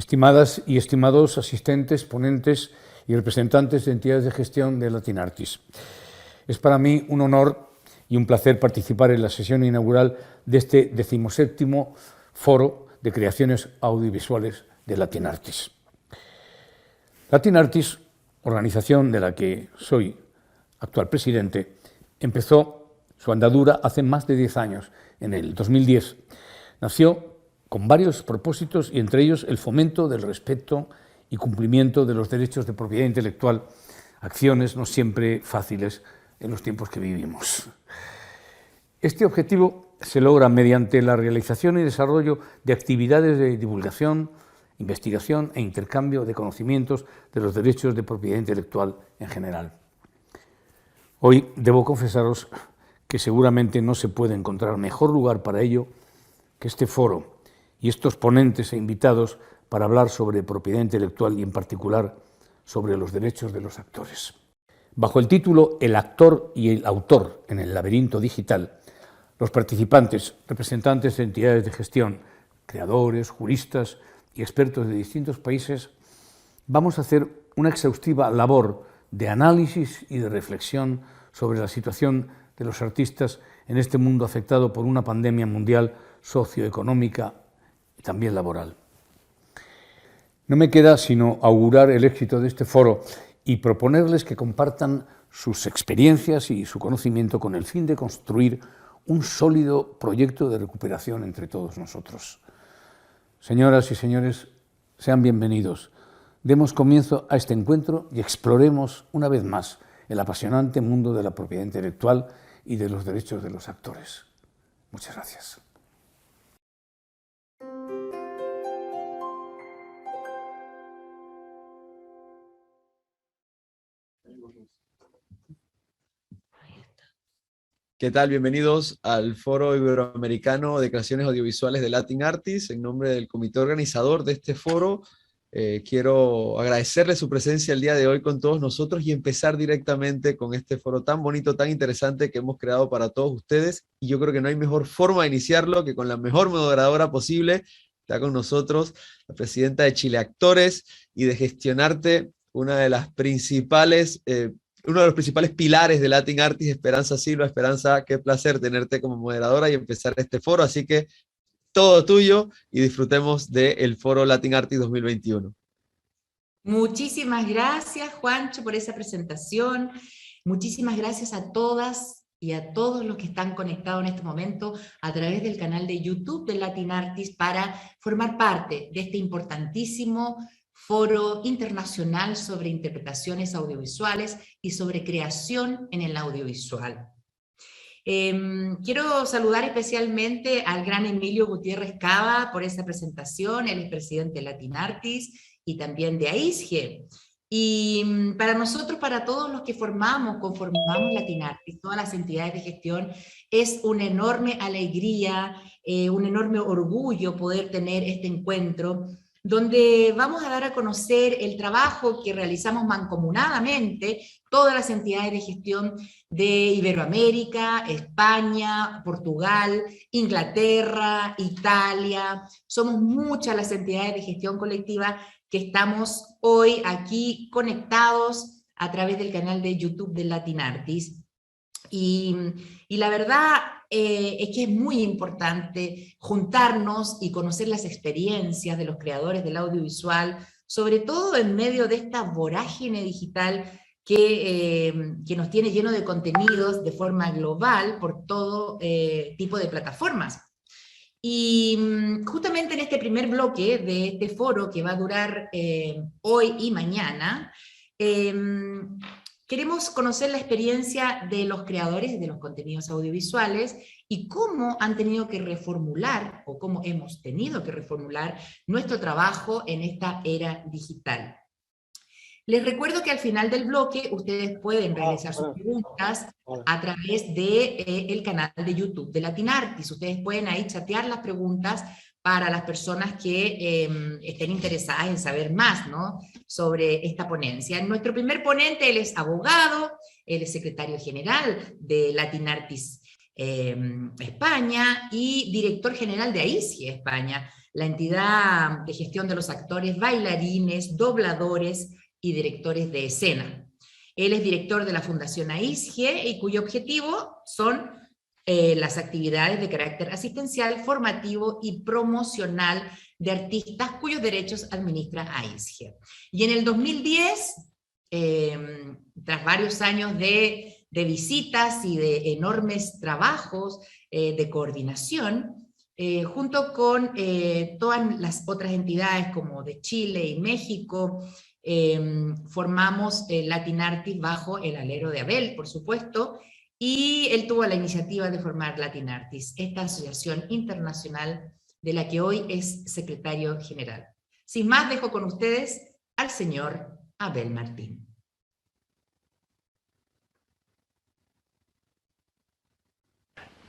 estimadas y estimados asistentes, ponentes y representantes de entidades de gestión de Latin Artists. Es para mí un honor y un placer participar en la sesión inaugural de este 17º Foro de Creaciones Audiovisuales de Latin Artists. Latin Artists, organización de la que soy actual presidente, empezó su andadura hace más de 10 años, en el 2010. Nació con varios propósitos y entre ellos el fomento del respeto y cumplimiento de los derechos de propiedad intelectual, acciones no siempre fáciles en los tiempos que vivimos. Este objetivo se logra mediante la realización y desarrollo de actividades de divulgación, investigación e intercambio de conocimientos de los derechos de propiedad intelectual en general. Hoy debo confesaros que seguramente no se puede encontrar mejor lugar para ello que este foro y estos ponentes e invitados para hablar sobre propiedad intelectual y en particular sobre los derechos de los actores. Bajo el título El actor y el autor en el laberinto digital, los participantes, representantes de entidades de gestión, creadores, juristas y expertos de distintos países, vamos a hacer una exhaustiva labor de análisis y de reflexión sobre la situación de los artistas en este mundo afectado por una pandemia mundial socioeconómica y también laboral. No me queda sino augurar el éxito de este foro y proponerles que compartan sus experiencias y su conocimiento con el fin de construir un sólido proyecto de recuperación entre todos nosotros. Señoras y señores, sean bienvenidos. Demos comienzo a este encuentro y exploremos una vez más el apasionante mundo de la propiedad intelectual y de los derechos de los actores. Muchas gracias. ¿Qué tal? Bienvenidos al Foro Iberoamericano de Creaciones Audiovisuales de Latin Artists. En nombre del comité organizador de este foro, quiero agradecerle su presencia el día de hoy con todos nosotros y empezar directamente con este foro tan bonito, tan interesante que hemos creado para todos ustedes. Y yo creo que no hay mejor forma de iniciarlo que con la mejor moderadora posible. Está con nosotros la presidenta de Chile Actores y de Gestionarte, uno de los principales pilares de Latin Artists, Esperanza Silva. Esperanza, qué placer tenerte como moderadora y empezar este foro, así que todo tuyo y disfrutemos del Foro Latin Artists 2021. Muchísimas gracias, Juancho, por esa presentación. Muchísimas gracias a todas y a todos los que están conectados en este momento a través del canal de YouTube de Latin Artists para formar parte de este importantísimo Foro Internacional sobre Interpretaciones Audiovisuales y sobre creación en el audiovisual. Quiero saludar especialmente al gran Emilio Gutiérrez Cava por esa presentación. Él es presidente de Latin Artists y también de AISGE. Y para nosotros, para todos los que conformamos Latin Artists, todas las entidades de gestión, es una enorme alegría, un enorme orgullo poder tener este encuentro donde vamos a dar a conocer el trabajo que realizamos mancomunadamente todas las entidades de gestión de Iberoamérica, España, Portugal, Inglaterra, Italia. Somos muchas las entidades de gestión colectiva que estamos hoy aquí conectados a través del canal de YouTube de Latin Artists. Y la verdad es que es muy importante juntarnos y conocer las experiencias de los creadores del audiovisual, sobre todo en medio de esta vorágine digital que nos tiene lleno de contenidos de forma global por todo tipo de plataformas. Y justamente en este primer bloque de este foro que va a durar hoy y mañana, queremos conocer la experiencia de los creadores de los contenidos audiovisuales y cómo han tenido que reformular, o cómo hemos tenido que reformular nuestro trabajo en esta era digital. Les recuerdo que al final del bloque ustedes pueden realizar sus preguntas a través del canal de YouTube de Latin Artists. Ustedes pueden ahí chatear las preguntas para las personas que estén interesadas en saber más, ¿no?, sobre esta ponencia. Nuestro primer ponente, él es abogado, él es secretario general de Latin Artists España y director general de AISGE España. la entidad de gestión de los actores, bailarines, dobladores y directores de escena. Él es director de la Fundación AISGE y cuyo objetivo son las actividades de carácter asistencial, formativo y promocional de artistas cuyos derechos administra AISGE. Y en el 2010, tras varios años de visitas y de enormes trabajos de coordinación, junto con todas las otras entidades como de Chile y México, formamos Latin Artists bajo el alero de Abel, por supuesto, y él tuvo la iniciativa de formar Latin Artists, esta asociación internacional de la que hoy es secretario general. Sin más, dejo con ustedes al señor Abel Martín.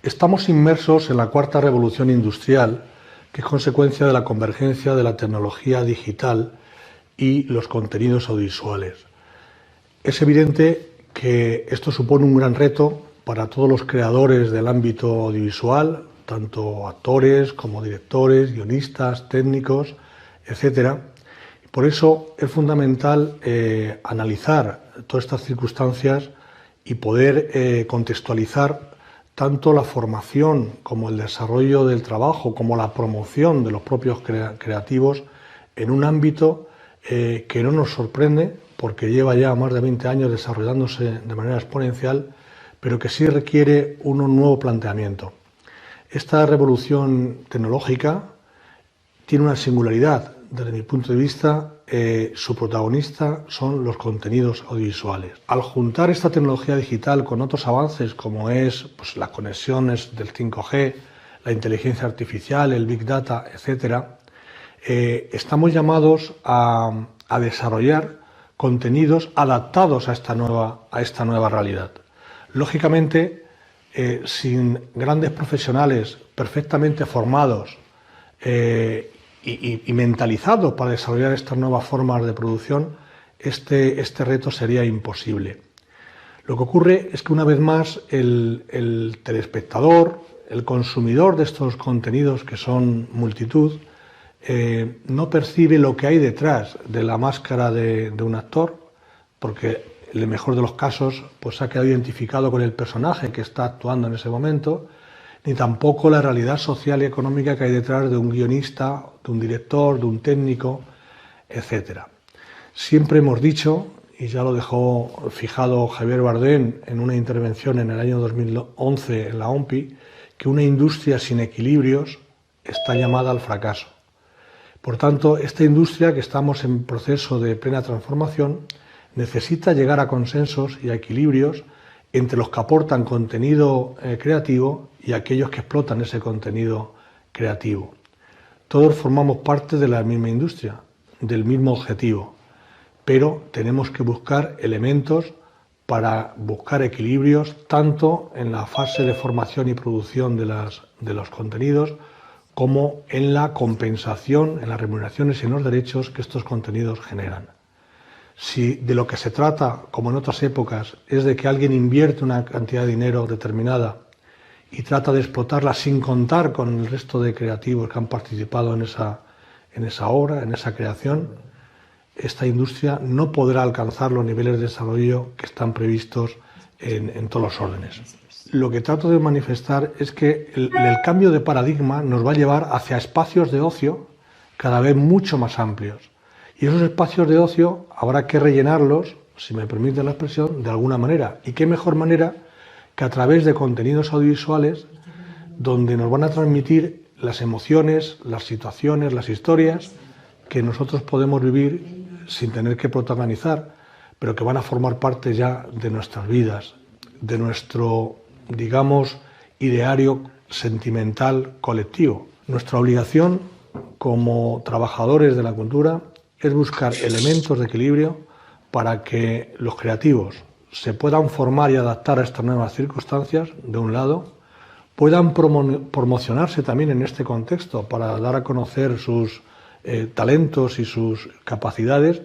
Estamos inmersos en la cuarta revolución industrial, que es consecuencia de la convergencia de la tecnología digital y los contenidos audiovisuales. Es evidente que esto supone un gran reto para todos los creadores del ámbito audiovisual, tanto actores como directores, guionistas, técnicos, etc. Por eso es fundamental analizar todas estas circunstancias y poder contextualizar tanto la formación como el desarrollo del trabajo, como la promoción de los propios creativos en un ámbito que no nos sorprende, porque lleva ya más de 20 años desarrollándose de manera exponencial, pero que sí requiere un nuevo planteamiento. Esta revolución tecnológica tiene una singularidad. Desde mi punto de vista, su protagonista son los contenidos audiovisuales. Al juntar esta tecnología digital con otros avances como es las conexiones del 5G, la inteligencia artificial, el Big Data, etc., estamos llamados a desarrollar contenidos adaptados a esta nueva realidad. Lógicamente, sin grandes profesionales perfectamente formados y mentalizados para desarrollar estas nuevas formas de producción, este reto sería imposible. Lo que ocurre es que una vez más el telespectador, el consumidor de estos contenidos que son multitud, no percibe lo que hay detrás de la máscara de un actor, porque en el mejor de los casos pues se ha quedado identificado con el personaje que está actuando en ese momento, ni tampoco la realidad social y económica que hay detrás de un guionista, de un director, de un técnico, etc. Siempre hemos dicho, y ya lo dejó fijado Javier Bardem en una intervención en el año 2011 en la OMPI, que una industria sin equilibrios está llamada al fracaso. Por tanto, esta industria, que estamos en proceso de plena transformación, necesita llegar a consensos y a equilibrios entre los que aportan contenido creativo y aquellos que explotan ese contenido creativo. Todos formamos parte de la misma industria, del mismo objetivo, pero tenemos que buscar elementos para buscar equilibrios tanto en la fase de formación y producción de los contenidos como en la compensación, en las remuneraciones y en los derechos que estos contenidos generan. Si de lo que se trata, como en otras épocas, es de que alguien invierte una cantidad de dinero determinada y trata de explotarla sin contar con el resto de creativos que han participado en esa obra, en esa creación, esta industria no podrá alcanzar los niveles de desarrollo que están previstos en todos los órdenes. Lo que trato de manifestar es que el cambio de paradigma nos va a llevar hacia espacios de ocio cada vez mucho más amplios. Y esos espacios de ocio habrá que rellenarlos, si me permite la expresión, de alguna manera. ¿Y qué mejor manera que a través de contenidos audiovisuales donde nos van a transmitir las emociones, las situaciones, las historias que nosotros podemos vivir sin tener que protagonizar, pero que van a formar parte ya de nuestras vidas, de nuestro, digamos, ideario sentimental colectivo? Nuestra obligación como trabajadores de la cultura es buscar elementos de equilibrio para que los creativos se puedan formar y adaptar a estas nuevas circunstancias, de un lado, puedan promocionarse también en este contexto para dar a conocer sus talentos y sus capacidades,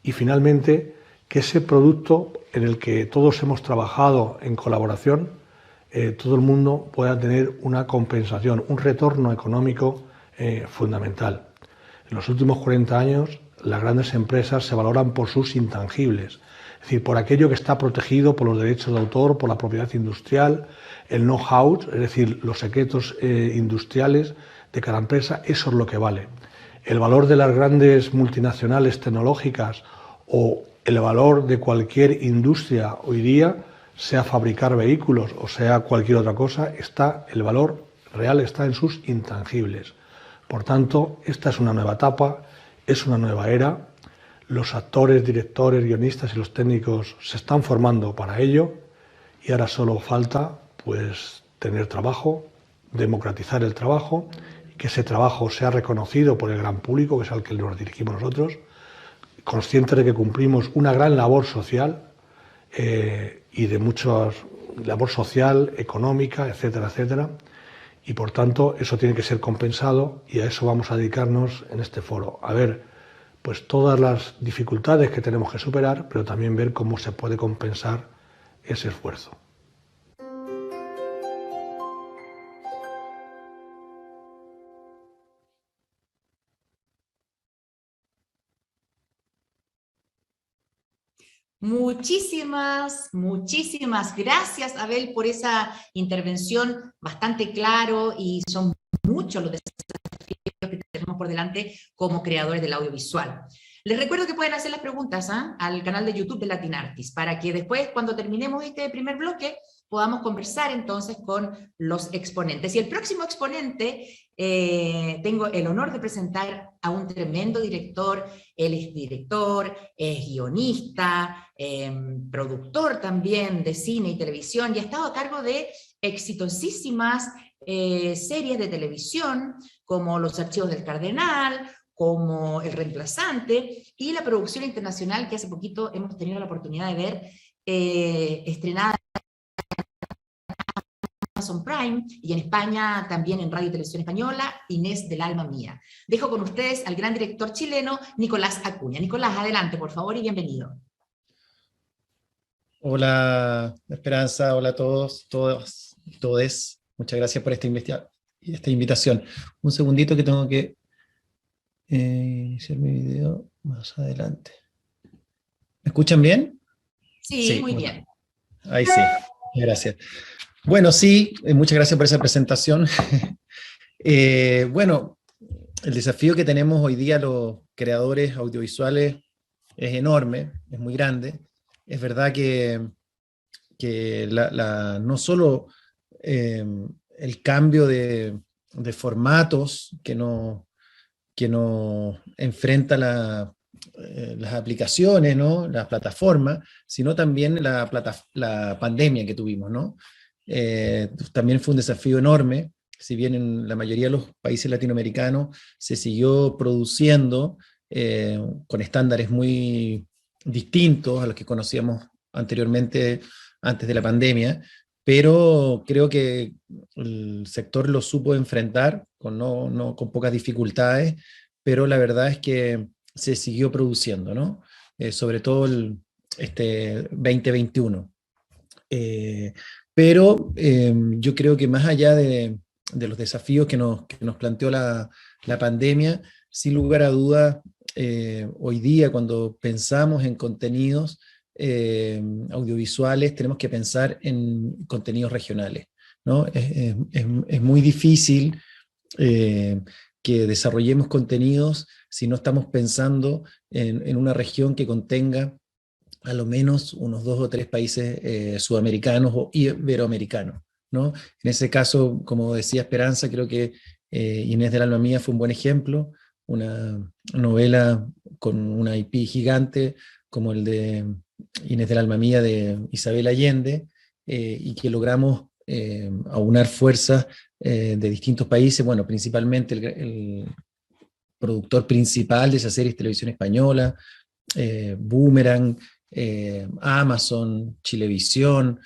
y finalmente que ese producto en el que todos hemos trabajado en colaboración, todo el mundo pueda tener una compensación, un retorno económico fundamental. En los últimos 40 años, las grandes empresas se valoran por sus intangibles, es decir, por aquello que está protegido por los derechos de autor, por la propiedad industrial, el know-how, es decir, los secretos industriales de cada empresa, eso es lo que vale. El valor de las grandes multinacionales tecnológicas o el valor de cualquier industria hoy día, sea fabricar vehículos o sea cualquier otra cosa, el valor real está en sus intangibles. Por tanto, esta es una nueva etapa, es una nueva era. Los actores, directores, guionistas y los técnicos se están formando para ello y ahora solo falta pues tener trabajo, democratizar el trabajo, que ese trabajo sea reconocido por el gran público, que es al que nos dirigimos nosotros, conscientes de que cumplimos una gran labor social y de mucha labor social, económica, etcétera, etcétera, y por tanto eso tiene que ser compensado y a eso vamos a dedicarnos en este foro, a ver pues todas las dificultades que tenemos que superar, pero también ver cómo se puede compensar ese esfuerzo. Muchísimas gracias, Abel, por esa intervención bastante claro, y son muchos los desafíos que tenemos por delante como creadores del audiovisual. Les recuerdo que pueden hacer las preguntas al canal de YouTube de Latin Artist, para que después, cuando terminemos este primer bloque, podamos conversar entonces con los exponentes. Y el próximo exponente, tengo el honor de presentar a un tremendo director. Él es director, es guionista, productor también de cine y televisión, y ha estado a cargo de exitosísimas series de televisión, como Los Archivos del Cardenal, como El Reemplazante, y la producción internacional que hace poquito hemos tenido la oportunidad de ver, estrenada Amazon Prime, y en España también en Radio y Televisión Española, Inés del Alma Mía. Dejo con ustedes al gran director chileno, Nicolás Acuña. Nicolás, adelante, por favor, y bienvenido. Hola, Esperanza, hola a todos, todes. Muchas gracias por esta invitación. Un segundito que tengo que iniciar mi video más adelante. ¿Me escuchan bien? Sí, muy bien. Ahí sí, gracias. Bueno, sí, muchas gracias por esa presentación. Bueno, el desafío que tenemos hoy día los creadores audiovisuales es enorme, es muy grande. Es verdad que no solo el cambio de formatos que nos enfrenta las aplicaciones, ¿no? Las plataformas, sino también la pandemia que tuvimos, ¿no? También fue un desafío enorme. Si bien en la mayoría de los países latinoamericanos se siguió produciendo con estándares muy distintos a los que conocíamos anteriormente, antes de la pandemia, pero creo que el sector lo supo enfrentar con pocas dificultades, pero la verdad es que se siguió produciendo, ¿no? Sobre todo este 2021. Pero yo creo que más allá de los desafíos que nos planteó la pandemia, sin lugar a dudas, hoy día cuando pensamos en contenidos audiovisuales, tenemos que pensar en contenidos regionales, ¿no? Es muy difícil que desarrollemos contenidos si no estamos pensando en una región que contenga a lo menos unos 2 o 3 países sudamericanos o iberoamericanos, ¿no? En ese caso, como decía Esperanza, creo que Inés del Alma Mía fue un buen ejemplo, una novela con una IP gigante como el de Inés del Alma Mía de Isabel Allende, y que logramos aunar fuerzas de distintos países, bueno, principalmente el productor principal de esa serie es Televisión Española, Boomerang, Amazon, Chilevisión,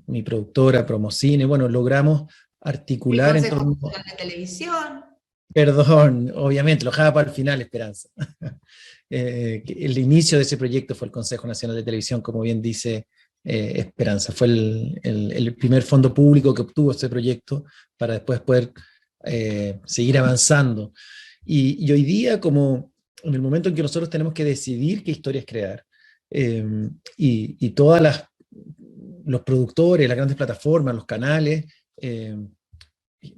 mi productora Promocine. Bueno, logramos articular el en torno... Consejo de Televisión. Perdón, obviamente, lo dejaba para el final, Esperanza. El inicio de ese proyecto fue el Consejo Nacional de Televisión, como bien dice Esperanza. Fue el primer fondo público que obtuvo este proyecto para después poder seguir avanzando. Y hoy día, como en el momento en que nosotros tenemos que decidir qué historias crear, y todas los productores, las grandes plataformas, los canales,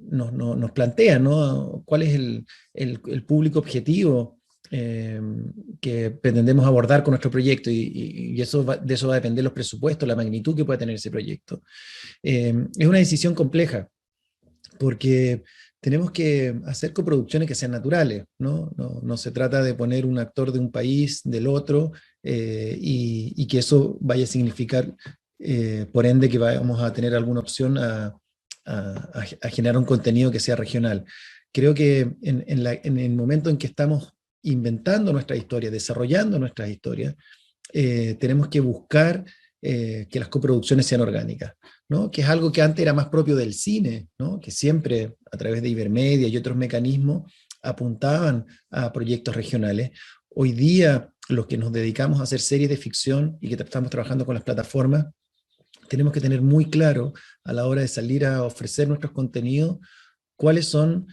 nos plantean, ¿no? ¿Cuál es el público objetivo que pretendemos abordar con nuestro proyecto? Y de eso va a depender los presupuestos, la magnitud que pueda tener ese proyecto. Es una decisión compleja, porque tenemos que hacer coproducciones que sean naturales, ¿no? No se trata de poner un actor de un país, del otro, y que eso vaya a significar, por ende, que vamos a tener alguna opción a generar un contenido que sea regional. Creo que en el momento en que estamos inventando nuestra historia, desarrollando nuestras historias, tenemos que buscar que las coproducciones sean orgánicas, ¿no? Que es algo que antes era más propio del cine, ¿no? Que siempre a través de Ibermedia y otros mecanismos apuntaban a proyectos regionales. Hoy día, los que nos dedicamos a hacer series de ficción y que estamos trabajando con las plataformas, tenemos que tener muy claro a la hora de salir a ofrecer nuestros contenidos cuáles son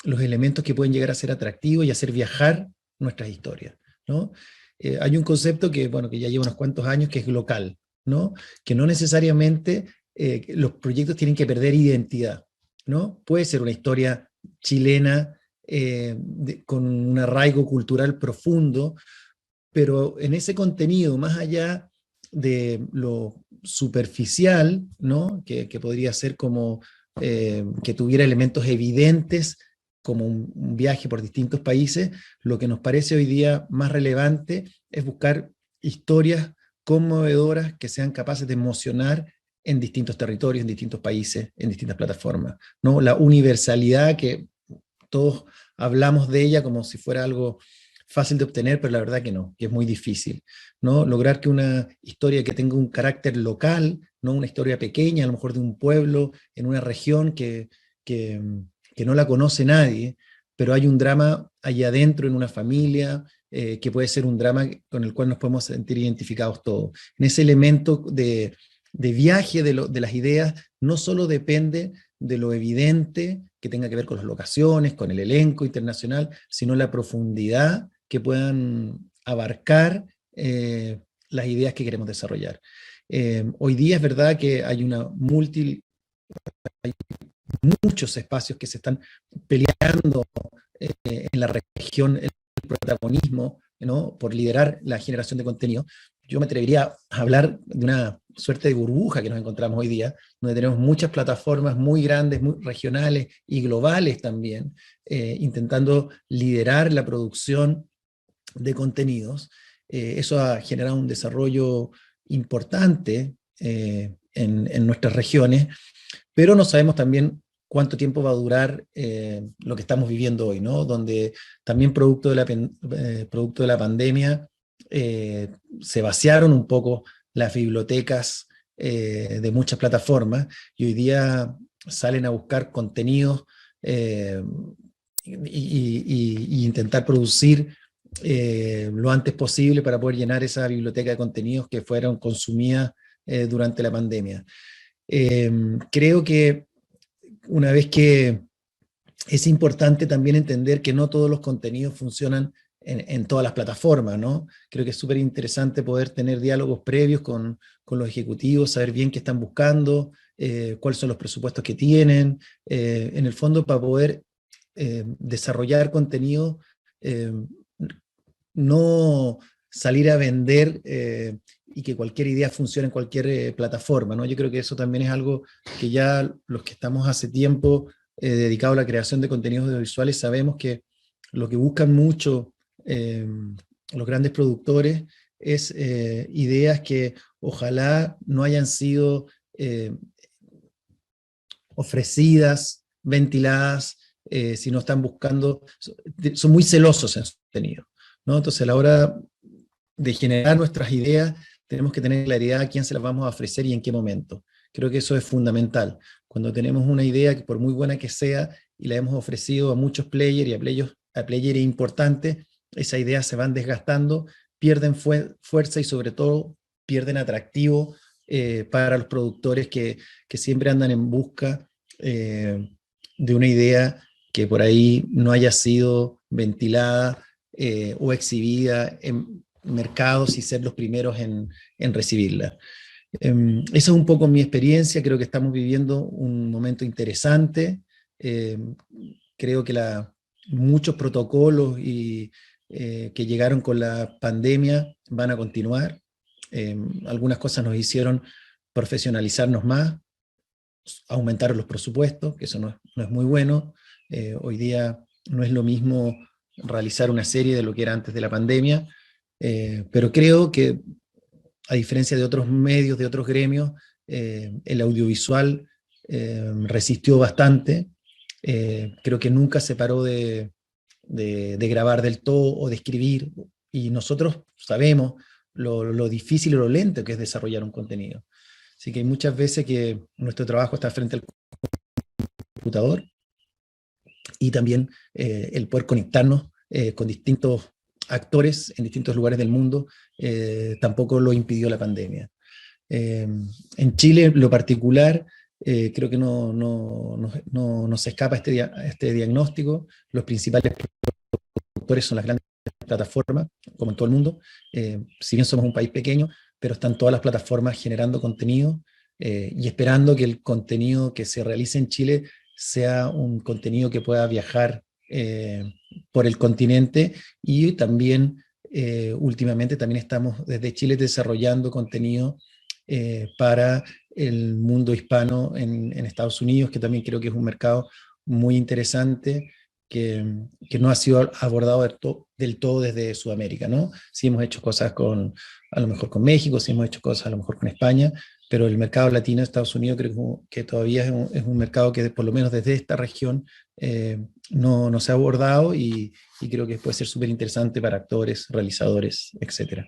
los elementos que pueden llegar a ser atractivos y hacer viajar nuestras historias, ¿no? Hay un concepto que, bueno, que ya lleva unos cuantos años, que es local, ¿no? Que no necesariamente los proyectos tienen que perder identidad, ¿no? Puede ser una historia chilena con un arraigo cultural profundo, pero en ese contenido, más allá de lo superficial, ¿no? Que podría ser como que tuviera elementos evidentes, como un viaje por distintos países, lo que nos parece hoy día más relevante es buscar historias conmovedoras que sean capaces de emocionar en distintos territorios, en distintos países, en distintas plataformas, ¿no? La universalidad que todos hablamos de ella como si fuera algo fácil de obtener, pero la verdad que no, que es muy difícil, ¿no? Lograr que una historia que tenga un carácter local, no una historia pequeña, a lo mejor de un pueblo, en una región que no la conoce nadie, pero hay un drama allá adentro en una familia, que puede ser un drama con el cual nos podemos sentir identificados todos. En ese elemento de viaje de las ideas, no solo depende de lo evidente que tenga que ver con las locaciones, con el elenco internacional, sino la profundidad que puedan abarcar las ideas que queremos desarrollar. Hoy día es verdad que hay muchos espacios que se están peleando en la región el protagonismo, ¿no? Por liderar la generación de contenido. Yo me atrevería a hablar de una suerte de burbuja que nos encontramos hoy día, donde tenemos muchas plataformas muy grandes, muy regionales y globales también, intentando liderar la producción de contenidos. Eso ha generado un desarrollo importante en nuestras regiones, pero no sabemos también cuánto tiempo va a durar lo que estamos viviendo hoy, ¿no? Donde también producto de la pandemia se vaciaron un poco las bibliotecas de muchas plataformas y hoy día salen a buscar contenidos y intentar producir lo antes posible para poder llenar esa biblioteca de contenidos que fueron consumidas durante la pandemia. Creo que una vez que es importante también entender que no todos los contenidos funcionan en todas las plataformas, ¿no? Creo que es súper interesante poder tener diálogos previos con los ejecutivos, saber bien qué están buscando, cuáles son los presupuestos que tienen, en el fondo para poder desarrollar contenido, no salir a vender y que cualquier idea funcione en cualquier plataforma, ¿no? Yo creo que eso también es algo que ya los que estamos hace tiempo dedicados a la creación de contenidos audiovisuales sabemos que lo que buscan mucho los grandes productores es ideas que ojalá no hayan sido ofrecidas, ventiladas, sino están buscando, son muy celosos en su contenido, ¿no? Entonces a la hora de generar nuestras ideas tenemos que tener claridad a quién se las vamos a ofrecer y en qué momento. Creo que eso es fundamental. Cuando tenemos una idea, que por muy buena que sea, y la hemos ofrecido a muchos players y a players importantes, esas ideas se van desgastando, pierden fuerza y sobre todo pierden atractivo para los productores que siempre andan en busca de una idea que por ahí no haya sido ventilada o exhibida en mercados y ser los primeros en recibirla. Esa es un poco mi experiencia. Creo que estamos viviendo un momento interesante. Creo que muchos protocolos que llegaron con la pandemia van a continuar. Algunas cosas nos hicieron profesionalizarnos más, aumentaron los presupuestos, que eso no es muy bueno. Hoy día no es lo mismo realizar una serie de lo que era antes de la pandemia, pero creo que, a diferencia de otros medios, de otros gremios, el audiovisual resistió bastante. Creo que nunca se paró de grabar del todo o de escribir, y nosotros sabemos lo difícil y lo lento que es desarrollar un contenido. Así que hay muchas veces que nuestro trabajo está frente al computador, y también el poder conectarnos con distintos actores en distintos lugares del mundo tampoco lo impidió la pandemia. En Chile, lo particular, creo que no se escapa este diagnóstico. Los principales productores son las grandes plataformas, como en todo el mundo. Si bien somos un país pequeño, pero están todas las plataformas generando contenido y esperando que el contenido que se realice en Chile sea un contenido que pueda viajar por el continente. Y también últimamente también estamos desde Chile desarrollando contenido para el mundo hispano en Estados Unidos, que también creo que es un mercado muy interesante, que no ha sido abordado del todo desde Sudamérica, ¿no? Sí hemos hecho cosas a lo mejor con México, sí hemos hecho cosas a lo mejor con España, pero el mercado latino de Estados Unidos creo que todavía es un mercado que por lo menos desde esta región no se ha abordado, y creo que puede ser súper interesante para actores, realizadores, etc.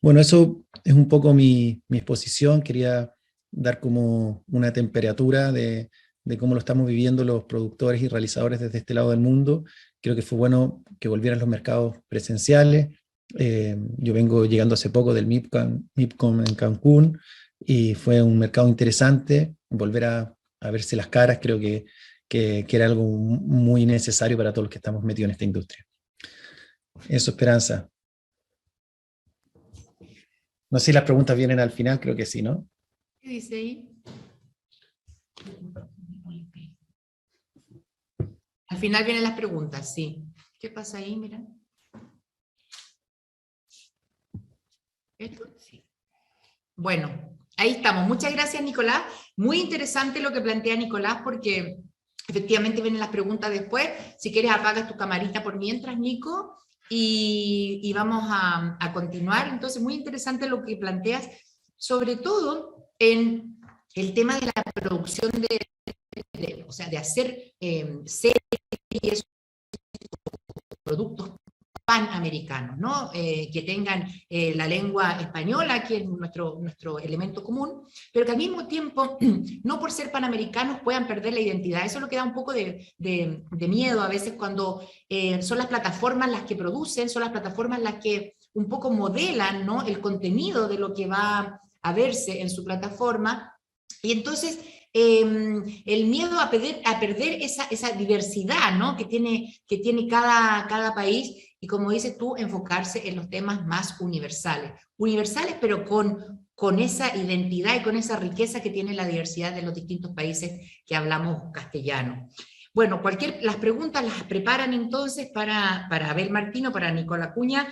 Bueno, eso es un poco mi exposición. Quería dar como una temperatura de cómo lo estamos viviendo los productores y realizadores desde este lado del mundo. Creo que fue bueno que volvieran los mercados presenciales. Yo vengo llegando hace poco del MIPCOM en Cancún, y fue un mercado interesante. Volver a verse las caras, creo que era algo muy necesario para todos los que estamos metidos en esta industria. Eso, Esperanza. No sé si las preguntas vienen al final, creo que sí, ¿no? ¿Qué dice ahí? Al final vienen las preguntas, sí. ¿Qué pasa ahí? Mira. ¿Esto? Sí. Bueno, ahí estamos. Muchas gracias, Nicolás. Muy interesante lo que plantea Nicolás, porque efectivamente vienen las preguntas después. Si quieres, apagas tu camarita por mientras, Nico, y vamos a continuar. Entonces, muy interesante lo que planteas, sobre todo en el tema de la producción o sea, de hacer series, productos panamericanos, ¿no? Que tengan la lengua española, que es nuestro elemento común, pero que al mismo tiempo, no por ser panamericanos, puedan perder la identidad. Eso es lo que da un poco de miedo a veces cuando son las plataformas las que producen, son las plataformas las que un poco modelan, ¿no?, el contenido de lo que va a verse en su plataforma, y entonces el miedo a perder esa diversidad, ¿no?, que tiene cada país, y como dices tú, enfocarse en los temas más universales, pero con esa identidad y con esa riqueza que tiene la diversidad de los distintos países que hablamos castellano. Bueno, las preguntas las preparan entonces para Abel Martino, para Nicola Acuña,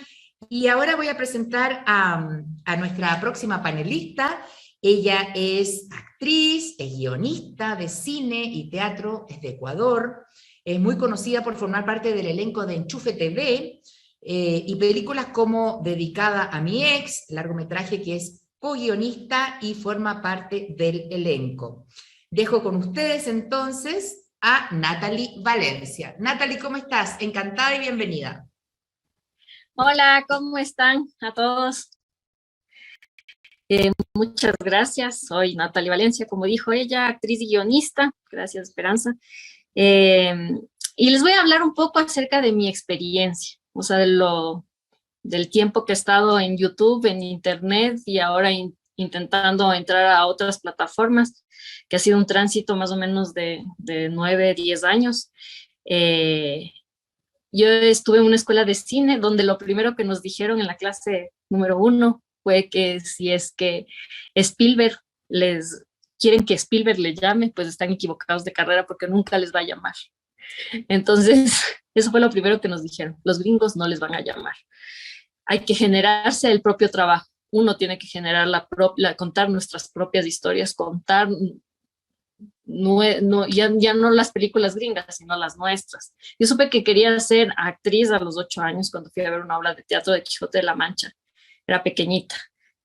y ahora voy a presentar a nuestra próxima panelista. Ella es actriz, es guionista de cine y teatro, es de Ecuador, es muy conocida por formar parte del elenco de Enchufe TV y películas como Dedicada a mi ex, largometraje que es co-guionista y forma parte del elenco. Dejo con ustedes entonces a Natalie Valencia. Natalie, ¿cómo estás? Encantada y bienvenida. Hola, ¿cómo están a todos? Muchas gracias. Soy Natalie Valencia, como dijo ella, actriz y guionista. Gracias, Esperanza. Y les voy a hablar un poco acerca de mi experiencia, o sea, del tiempo que he estado en YouTube, en Internet y ahora intentando entrar a otras plataformas, que ha sido un tránsito más o menos de 9, 10 años. Yo estuve en una escuela de cine donde lo primero que nos dijeron en la clase número 1 fue que si es que Spielberg quieren que Spielberg le llame, pues están equivocados de carrera porque nunca les va a llamar. Entonces, eso fue lo primero que nos dijeron. Los gringos no les van a llamar. Hay que generarse el propio trabajo. Uno tiene que generar contar nuestras propias historias, contar ya no las películas gringas, sino las nuestras. Yo supe que quería ser actriz a los 8 años cuando fui a ver una obra de teatro de Quijote de la Mancha. Era pequeñita.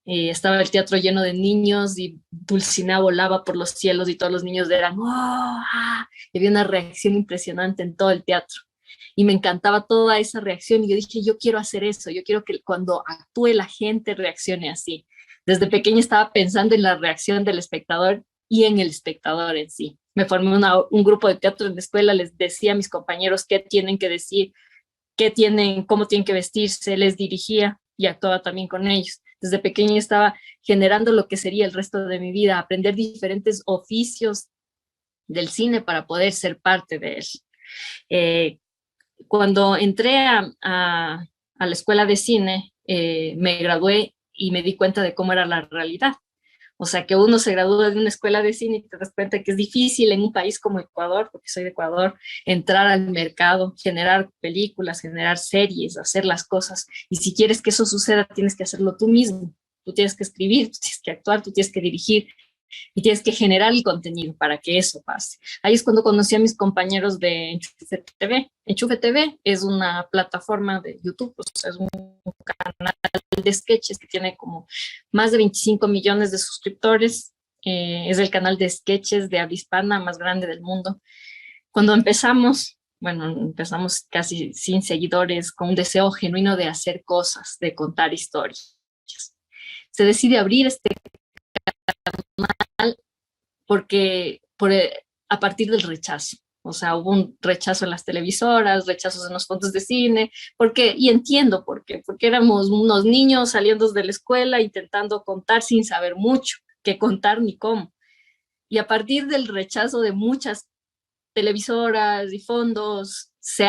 Estaba el teatro lleno de niños y Dulcinea volaba por los cielos y todos los niños eran ¡oh! ¡Ah! Y había una reacción impresionante en todo el teatro. Y me encantaba toda esa reacción y yo dije, yo quiero hacer eso, yo quiero que cuando actúe la gente reaccione así. Desde pequeña estaba pensando en la reacción del espectador y en el espectador en sí. Me formé un grupo de teatro en la escuela, les decía a mis compañeros qué tienen que decir, cómo tienen que vestirse, les dirigía y actuaba también con ellos. Desde pequeña estaba generando lo que sería el resto de mi vida, aprender diferentes oficios del cine para poder ser parte de él. Cuando entré a la escuela de cine, me gradué y me di cuenta de cómo era la realidad. O sea, que uno se gradúa de una escuela de cine y te das cuenta que es difícil en un país como Ecuador, porque soy de Ecuador, entrar al mercado, generar películas, generar series, hacer las cosas. Y si quieres que eso suceda, tienes que hacerlo tú mismo. Tú tienes que escribir, tú tienes que actuar, tú tienes que dirigir y tienes que generar el contenido para que eso pase. Ahí es cuando conocí a mis compañeros de Enchufe TV. Enchufe TV es una plataforma de YouTube, o sea, es un canal de sketches que tiene como más de 25 millones de suscriptores. Es el canal de sketches de habla hispana más grande del mundo. Cuando empezamos casi sin seguidores, con un deseo genuino de hacer cosas, de contar historias. Se decide abrir este canal a partir del rechazo. O sea, hubo un rechazo en las televisoras, rechazos en los fondos de cine, y entiendo por qué, porque éramos unos niños saliendo de la escuela intentando contar sin saber mucho qué contar ni cómo. Y a partir del rechazo de muchas televisoras y fondos, se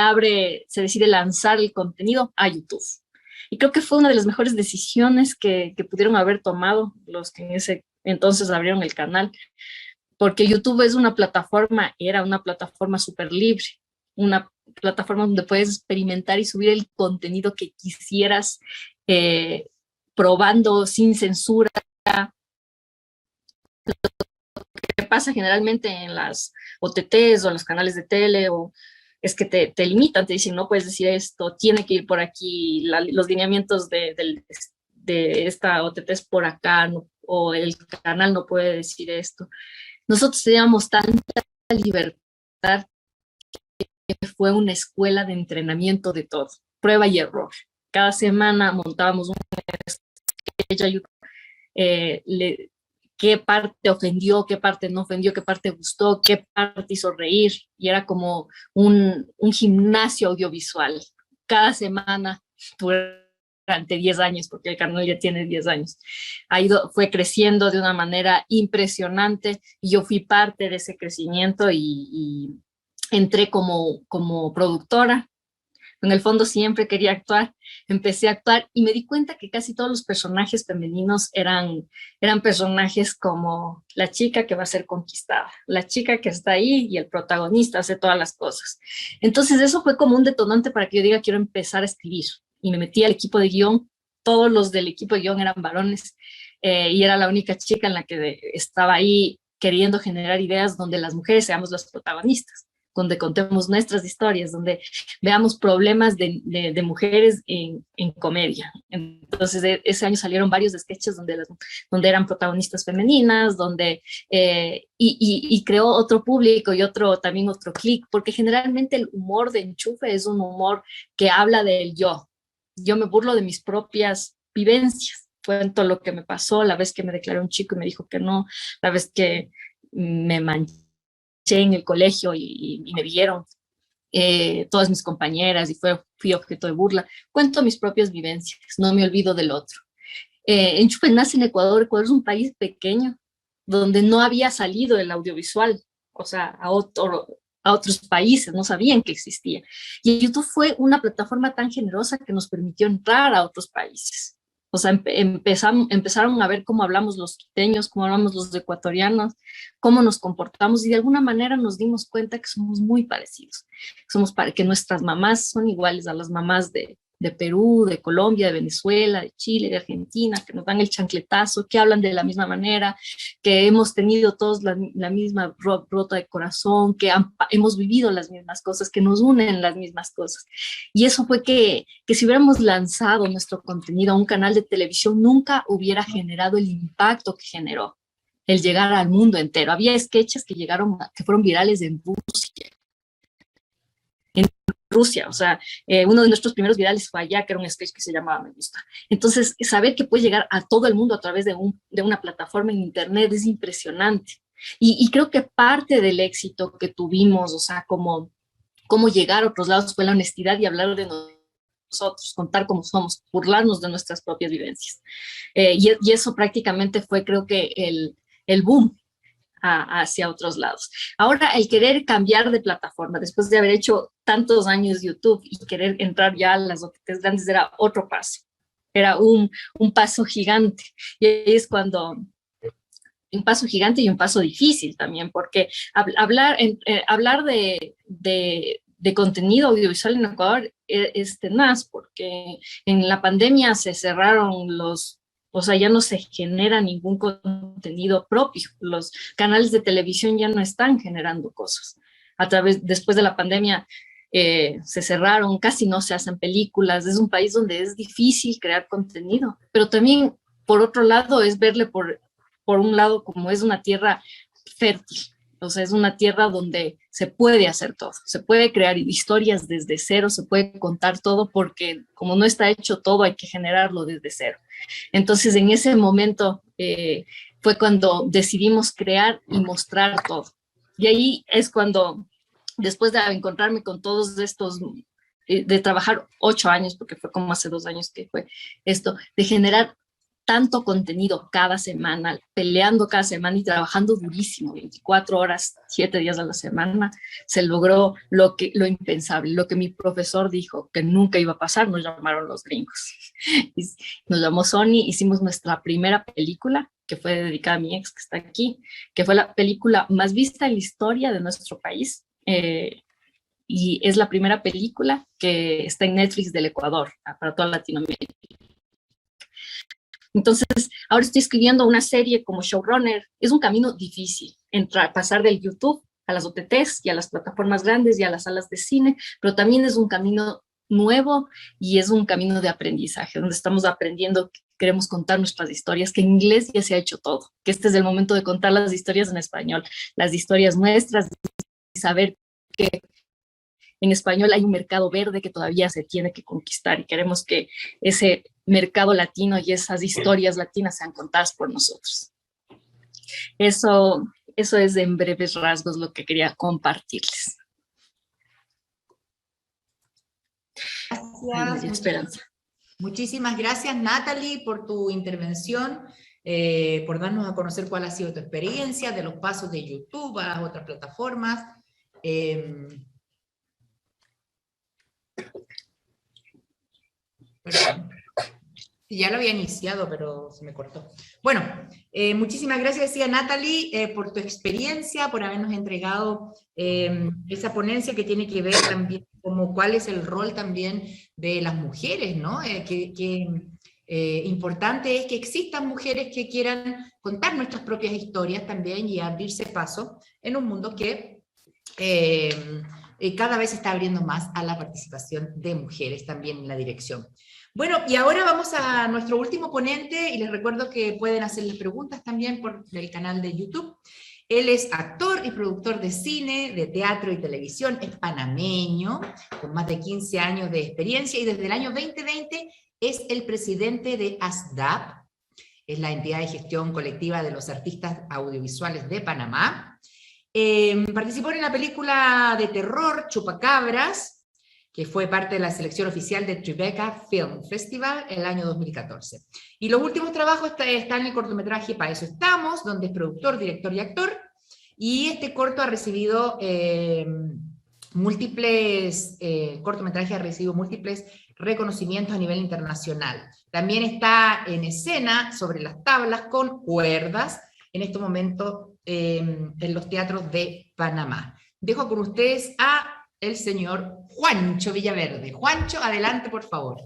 decide lanzar el contenido a YouTube. Y creo que fue una de las mejores decisiones que pudieron haber tomado los que en ese entonces abrieron el canal, porque YouTube era una plataforma súper libre, una plataforma donde puedes experimentar y subir el contenido que quisieras, probando sin censura. Lo que pasa generalmente en las OTTs o en los canales de tele es que te limitan, te dicen no puedes decir esto, tiene que ir por aquí, los lineamientos de esta OTT es por acá, no, o el canal no puede decir esto. Nosotros teníamos tanta libertad que fue una escuela de entrenamiento de todo, prueba y error. Cada semana montábamos un sketch a YouTube, qué parte ofendió, qué parte no ofendió, qué parte gustó, qué parte hizo reír, y era como un gimnasio audiovisual. Cada semana, durante 10 años, porque el canal ya tiene 10 años, fue creciendo de una manera impresionante, y yo fui parte de ese crecimiento y entré como productora. En el fondo siempre quería actuar, empecé a actuar y me di cuenta que casi todos los personajes femeninos eran personajes como la chica que va a ser conquistada, la chica que está ahí y el protagonista hace todas las cosas. Entonces eso fue como un detonante para que yo diga quiero empezar a escribir, y me metí al equipo de guión. Todos los del equipo de guión eran varones, y era la única chica en la que estaba ahí queriendo generar ideas donde las mujeres seamos las protagonistas, donde contemos nuestras historias, donde veamos problemas de mujeres en comedia. Entonces, ese año salieron varios sketches donde eran protagonistas femeninas, y creó otro público y también otro clic, porque generalmente el humor de Enchufe es un humor que habla del yo. Yo me burlo de mis propias vivencias, cuento lo que me pasó, la vez que me declaré un chico y me dijo que no, la vez que me manché en el colegio y me vieron todas mis compañeras y fui objeto de burla. Cuento mis propias vivencias, no me olvido del otro. Enchufe nace en Ecuador. Ecuador es un país pequeño, donde no había salido el audiovisual, o sea, a otros países, no sabían que existía. Y YouTube fue una plataforma tan generosa que nos permitió entrar a otros países. O sea, empezaron a ver cómo hablamos los quiteños, cómo hablamos los ecuatorianos, cómo nos comportamos, y de alguna manera nos dimos cuenta que somos muy parecidos. Que nuestras mamás son iguales a las mamás de Perú, de Colombia, de Venezuela, de Chile, de Argentina, que nos dan el chancletazo, que hablan de la misma manera, que hemos tenido todos la misma rota de corazón, que hemos vivido las mismas cosas, que nos unen las mismas cosas. Y eso fue que si hubiéramos lanzado nuestro contenido a un canal de televisión, nunca hubiera generado el impacto que generó, el llegar al mundo entero. Había sketches que fueron virales en Rusia, o sea, uno de nuestros primeros virales fue allá, que era un sketch que se llamaba Me Gusta. Entonces, saber que puede llegar a todo el mundo a través de una plataforma en internet es impresionante. Y creo que parte del éxito que tuvimos, o sea, cómo llegar a otros lados, fue la honestidad y hablar de nosotros, contar cómo somos, burlarnos de nuestras propias vivencias. Y eso prácticamente fue, creo que, el boom hacia otros lados. Ahora, el querer cambiar de plataforma, después de haber hecho tantos años YouTube y querer entrar ya a las OTTs grandes, era otro paso, era un paso gigante. Y ahí es cuando, un paso gigante y un paso difícil también, porque hablar de contenido audiovisual en Ecuador es tenaz, porque en la pandemia se cerraron o sea, ya no se genera ningún contenido propio. Los canales de televisión ya no están generando cosas. Después de la pandemia se cerraron, casi no se hacen películas. Es un país donde es difícil crear contenido, pero también, por otro lado, es verle por un lado como es una tierra fértil. O sea, es una tierra donde se puede hacer todo, se puede crear historias desde cero, se puede contar todo, porque como no está hecho todo, hay que generarlo desde cero. Entonces, en ese momento fue cuando decidimos crear y mostrar todo. Y ahí es cuando, después de encontrarme con todos estos, de trabajar 8 años, porque fue como hace 2 años que fue esto, de generar tanto contenido cada semana, peleando cada semana y trabajando durísimo, 24 horas, 7 días a la semana, se logró lo impensable, lo que mi profesor dijo que nunca iba a pasar. Nos llamaron los gringos. Nos llamó Sony, hicimos nuestra primera película, que fue dedicada a mi ex, que está aquí, que fue la película más vista en la historia de nuestro país, y es la primera película que está en Netflix del Ecuador, para toda Latinoamérica. Entonces, ahora estoy escribiendo una serie como showrunner. Es un camino difícil, pasar del YouTube a las OTTs y a las plataformas grandes y a las salas de cine, pero también es un camino nuevo y es un camino de aprendizaje, donde estamos aprendiendo, queremos contar nuestras historias, que en inglés ya se ha hecho todo, que este es el momento de contar las historias en español, las historias nuestras, y saber que en español hay un mercado verde que todavía se tiene que conquistar, y queremos que ese mercado latino y esas historias latinas sean contadas por nosotros. Eso es en breves rasgos lo que quería compartirles. Gracias. Esperanza. Muchísimas gracias, Natalie, por tu intervención, por darnos a conocer cuál ha sido tu experiencia, de los pasos de YouTube a las otras plataformas. Ya lo había iniciado, pero se me cortó. Bueno, muchísimas gracias, decía Natalie, por tu experiencia, por habernos entregado esa ponencia que tiene que ver también como cuál es el rol también de las mujeres, ¿no? Importante es que existan mujeres que quieran contar nuestras propias historias también y abrirse paso en un mundo que cada vez se está abriendo más a la participación de mujeres también en la dirección. Bueno, y ahora vamos a nuestro último ponente, y les recuerdo que pueden hacerles preguntas también por el canal de YouTube. Él es actor y productor de cine, de teatro y televisión, es panameño, con más de 15 años de experiencia, y desde el año 2020 es el presidente de ASDAP, es la entidad de gestión colectiva de los artistas audiovisuales de Panamá. Participó en la película de terror Chupacabras, que fue parte de la selección oficial del Tribeca Film Festival el año 2014. Y los últimos trabajos están en el cortometraje Para eso estamos, donde es productor, director y actor, y este corto ha recibido cortometraje ha recibido múltiples reconocimientos a nivel internacional. También está en escena sobre las tablas con cuerdas, en este momento en los teatros de Panamá. Dejo con ustedes a el señor Juancho Villaverde. Juancho, adelante, por favor.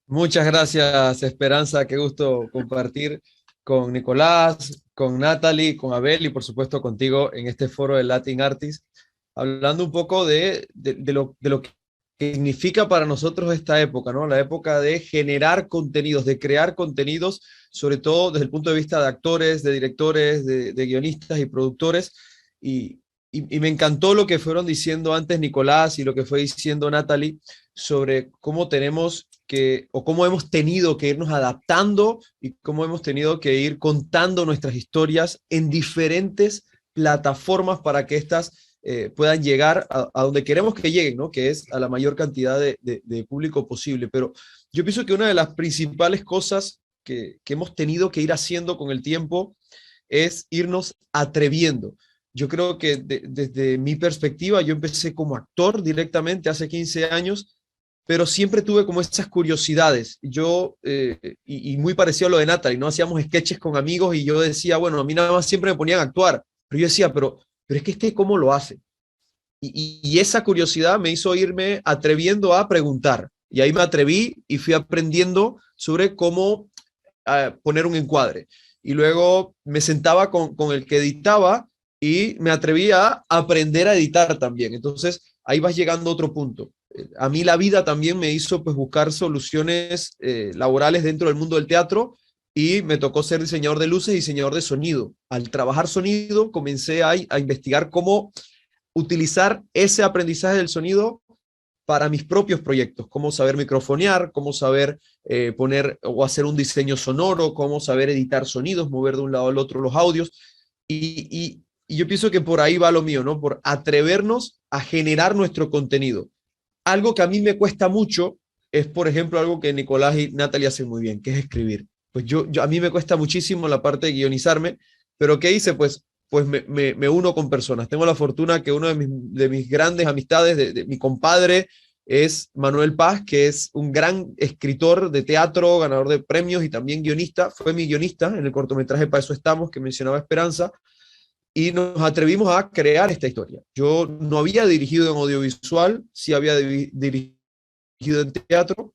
Muchas gracias, Esperanza. Qué gusto compartir con Nicolás, con Natalie, con Abel y por supuesto contigo en este foro de Latin Artists, hablando un poco de lo que significa para nosotros esta época, ¿no? La época de generar contenidos, de crear contenidos, sobre todo desde el punto de vista de actores, de directores, de guionistas y productores. Y me encantó lo que fueron diciendo antes Nicolás y lo que fue diciendo Natalie sobre cómo tenemos que, o cómo hemos tenido que irnos adaptando y cómo hemos tenido que ir contando nuestras historias en diferentes plataformas para que estas puedan llegar a donde queremos que lleguen, ¿no? Que es a la mayor cantidad de público posible. Pero yo pienso que una de las principales cosas que hemos tenido que ir haciendo con el tiempo es irnos atreviendo. Yo creo que desde mi perspectiva, yo empecé como actor directamente hace 15 años, pero siempre tuve como esas curiosidades. Yo, y muy parecido a lo de Natalie, ¿no? Hacíamos sketches con amigos y yo decía, bueno, a mí nada más siempre me ponían a actuar, pero yo decía, pero es que ¿cómo lo hace? Y esa curiosidad me hizo irme atreviendo a preguntar. Y ahí me atreví y fui aprendiendo sobre cómo poner un encuadre. Y luego me sentaba con el que editaba y me atreví a aprender a editar también. Entonces, ahí vas llegando a otro punto. A mí la vida también me hizo pues, buscar soluciones laborales dentro del mundo del teatro y me tocó ser diseñador de luces y diseñador de sonido. Al trabajar sonido, comencé a investigar cómo utilizar ese aprendizaje del sonido para mis propios proyectos, cómo saber microfonear, cómo saber poner o hacer un diseño sonoro, cómo saber editar sonidos, mover de un lado al otro los audios. Y yo pienso que por ahí va lo mío, ¿no? Por atrevernos a generar nuestro contenido. Algo que a mí me cuesta mucho es, por ejemplo, algo que Nicolás y Natalie hacen muy bien, que es escribir. Pues a mí me cuesta muchísimo la parte de guionizarme, pero ¿qué hice? Pues me uno con personas. Tengo la fortuna que uno de mis grandes amistades, de mi compadre, es Manuel Paz, que es un gran escritor de teatro, ganador de premios y también guionista. Fue mi guionista en el cortometraje Para eso estamos, que mencionaba Esperanza. Y nos atrevimos a crear esta historia. Yo no había dirigido en audiovisual, sí había dirigido en teatro,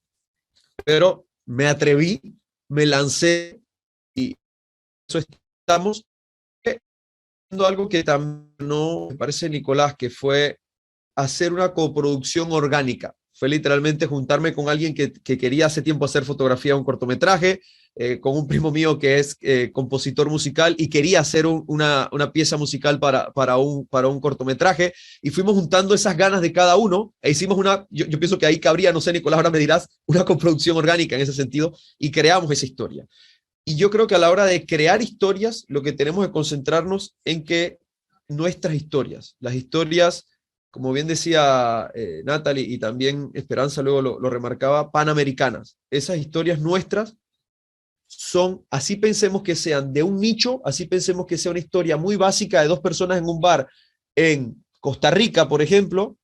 pero me atreví, me lancé y eso estamos haciendo algo que también no me parece, Nicolás, que fue hacer una coproducción orgánica. Fue literalmente juntarme con alguien que quería hace tiempo hacer fotografía de un cortometraje, con un primo mío que es compositor musical y quería hacer una pieza musical para un cortometraje, y fuimos juntando esas ganas de cada uno e hicimos yo pienso que ahí cabría, no sé, Nicolás, ahora me dirás, una coproducción orgánica en ese sentido, y creamos esa historia. Y yo creo que a la hora de crear historias, lo que tenemos que concentrarnos en que nuestras historias, las historias, como bien decía Natalie y también Esperanza luego lo remarcaba, panamericanas, esas historias nuestras son, así pensemos que sean de un nicho, así pensemos que sea una historia muy básica de dos personas en un bar en Costa Rica, por ejemplo,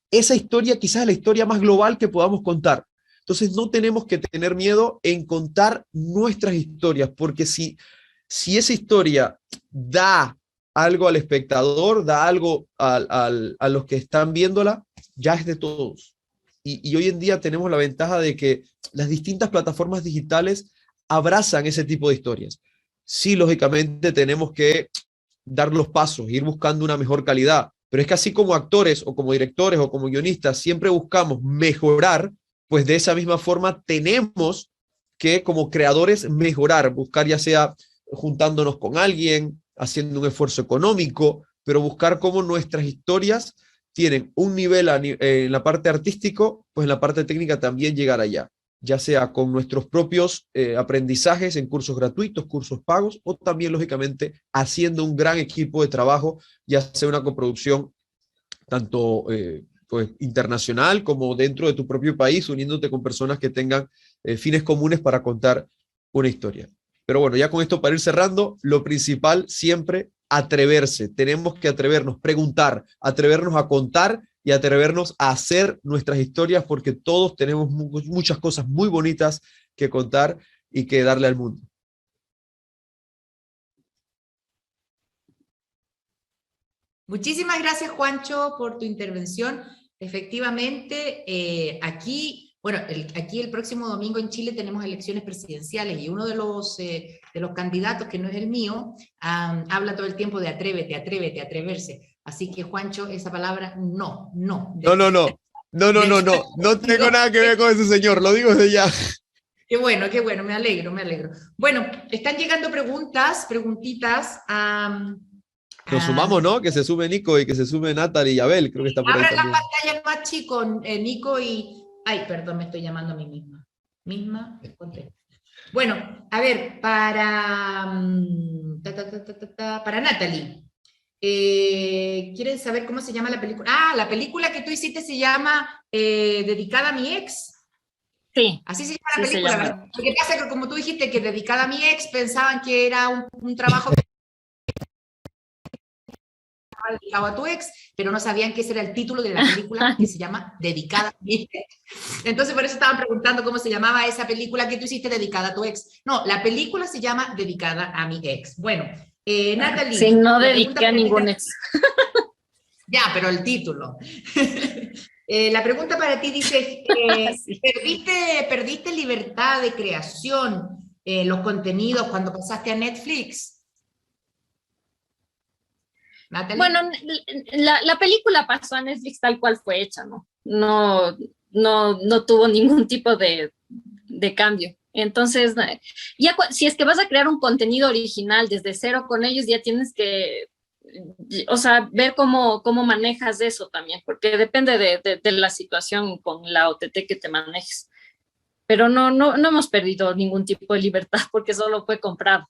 esa historia quizás es la historia más global que podamos contar. Entonces no tenemos que tener miedo en contar nuestras historias, porque si esa historia da algo al espectador, da algo a los que están viéndola, ya es de todos. Y hoy en día tenemos la ventaja de que las distintas plataformas digitales abrazan ese tipo de historias. Sí, lógicamente tenemos que dar los pasos, ir buscando una mejor calidad, pero es que así como actores o como directores o como guionistas siempre buscamos mejorar, pues de esa misma forma tenemos que como creadores mejorar, buscar ya sea juntándonos con alguien, haciendo un esfuerzo económico, pero buscar cómo nuestras historias tienen un nivel en la parte artístico, pues en la parte técnica también llegar allá, ya sea con nuestros propios aprendizajes en cursos gratuitos, cursos pagos, o también, lógicamente, haciendo un gran equipo de trabajo, ya sea una coproducción tanto pues, internacional como dentro de tu propio país, uniéndote con personas que tengan fines comunes para contar una historia. Pero bueno, ya con esto para ir cerrando, lo principal siempre, atreverse. Tenemos que atrevernos, preguntar, atrevernos a contar y atrevernos a hacer nuestras historias, porque todos tenemos muchas cosas muy bonitas que contar y que darle al mundo. Muchísimas gracias, Juancho, por tu intervención. Efectivamente, aquí el próximo domingo en Chile tenemos elecciones presidenciales y uno de los candidatos, que no es el mío, habla todo el tiempo de atrévete, atrévete, atreverse. Así que, Juancho, esa palabra no. No tengo nada que ver con ese señor, lo digo desde ya. Qué bueno, me alegro. Bueno, están llegando preguntitas. Nos sumamos, ¿no? Que se sume Nico y que se sume Natalie y Abel, creo que está por ahí Abra también. la pantalla más chico, Nico y... Ay, perdón, me estoy llamando a mí misma. Bueno, a ver, para Natalie. ¿Quieren saber cómo se llama la película? Ah, la película que tú hiciste se llama Dedicada a mi ex. Sí. Así se llama la película, ¿verdad? Lo que pasa es que como tú dijiste que Dedicada a mi ex, pensaban que era un trabajo dedicado a tu ex, pero no sabían que ese era el título de la película, que se llama Dedicada a mi ex. Entonces por eso estaban preguntando cómo se llamaba esa película que tú hiciste dedicada a tu ex. No, la película se llama Dedicada a mi ex. Bueno, Natalie. Sí, no dediqué a ningún ex. Ya, pero el título. La pregunta para ti dice, Sí. ¿perdiste libertad de creación los contenidos cuando pasaste a Netflix? Natalie. Bueno, la película pasó a Netflix tal cual fue hecha, ¿no? No tuvo ningún tipo de cambio. Entonces, ya si es que vas a crear un contenido original desde cero con ellos, ya tienes que, o sea, ver cómo manejas eso también, porque depende de la situación con la OTT que te manejes. Pero no hemos perdido ningún tipo de libertad porque solo fue comprado.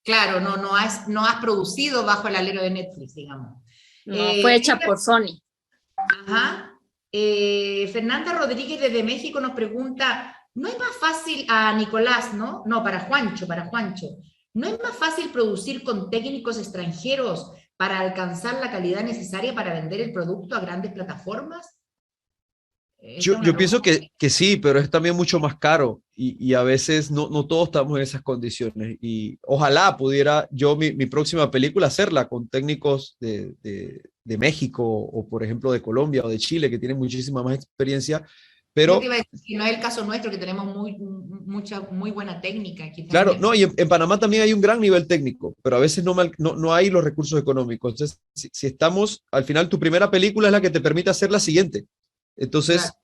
Claro, no has producido bajo el alero de Netflix, digamos. No, fue hecha por Sony. Ajá. Fernanda Rodríguez desde México nos pregunta, ¿no es más fácil, a Nicolás, ¿no? No, para Juancho. ¿No es más fácil producir con técnicos extranjeros para alcanzar la calidad necesaria para vender el producto a grandes plataformas? Yo pienso que sí, pero es también mucho más caro y a veces no todos estamos en esas condiciones. Y ojalá pudiera yo mi próxima película hacerla con técnicos de México o, por ejemplo, de Colombia o de Chile, que tienen muchísima más experiencia. Pero yo te iba a decir que no es el caso nuestro, que tenemos muy buena técnica aquí claro, también. no, y en Panamá también hay un gran nivel técnico, pero a veces no hay los recursos económicos. Entonces, si estamos, al final tu primera película es la que te permite hacer la siguiente. Entonces, claro,